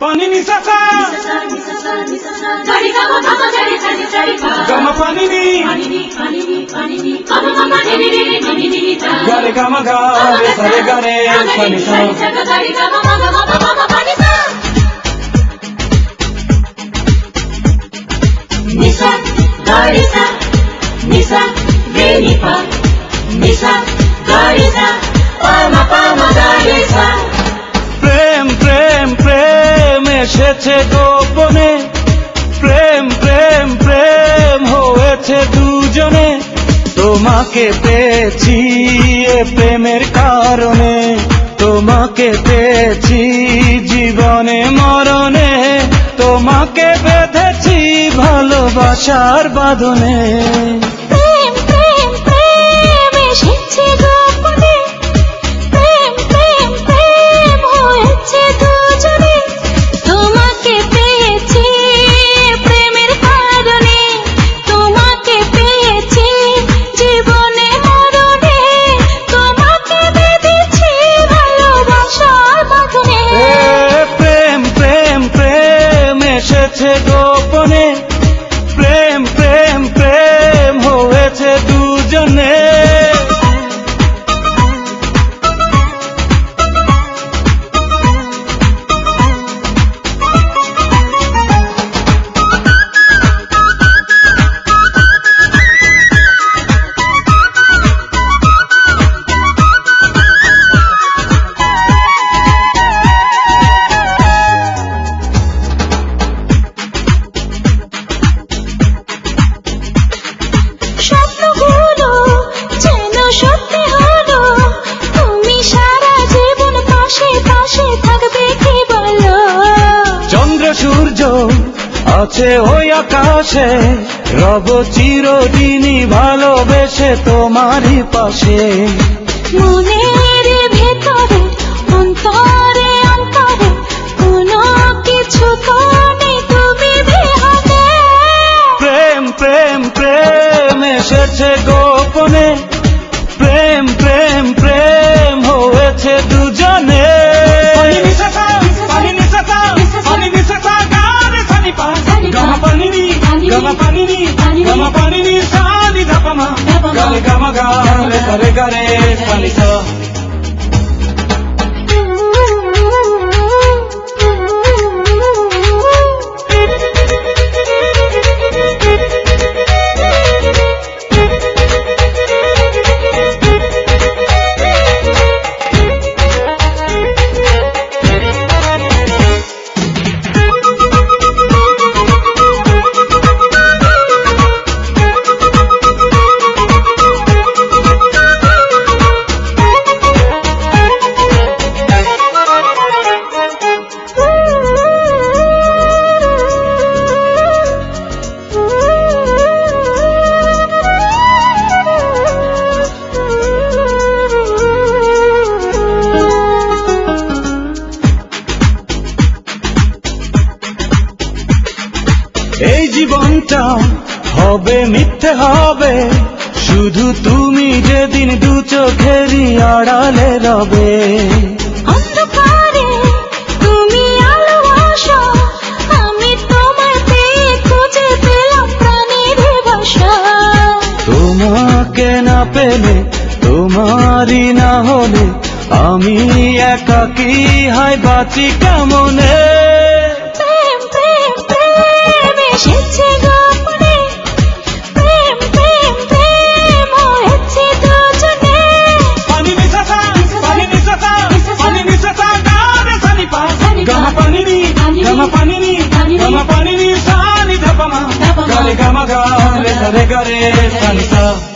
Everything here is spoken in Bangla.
Pani ni sa sa gama pani ni ga re ga ma ga re sa re ga re pani sa ni sa ga re sa ni sa re ni pa ni sa ga re sa pa ma ga re sa প্রেম প্রেম প্রেম এসেছে গোপনে প্রেম প্রেম প্রেম হয়েছে দুজনে তোমাকে পেয়েছি এ প্রেমের কারণে তোমাকে পেয়েছি জীবনে মরণে তোমাকে বেঁধেছি ভালোবাসার বাঁধনে গোপনে প্রেম প্রেম প্রেম হয়েছে দুজনে সূর্য আছে ওই আকাশে রব চিরদিনই ভালোবেসে তোমারই পাশে মনের ভেতরে অন্তরে অন্তরে কোনো কিছু নেই তুমি বিহনে প্রেম প্রেম প্রেম এসেছে গোপনে প্রেম প্রেম প্রেম হয়েছে দুজনে gama pani ni sa ni da pa ma ga re ga ma ga re sa re ga re pani sa এই জীবনটা হবে মিথ্যে হবে শুধু তুমি যেদিন দু চোখেরই আড়ালে রবে অন্ধকারে তুমি আলো আসো আমি তোমার পেয়ে খুঁজে পেলাম প্রাণের ভাষা তোমাকে না পেলে তোমারই না হলে আমি একাকী হায় বাঁচি কেমনে এসেছে গোপনে প্রেম প্রেম প্রেম হয়েছে দুজনে pani ni sa sa ga re sa ni pa gama pani ni sa ni da pa ma ga re ga ma ga re sa re ga re pani sa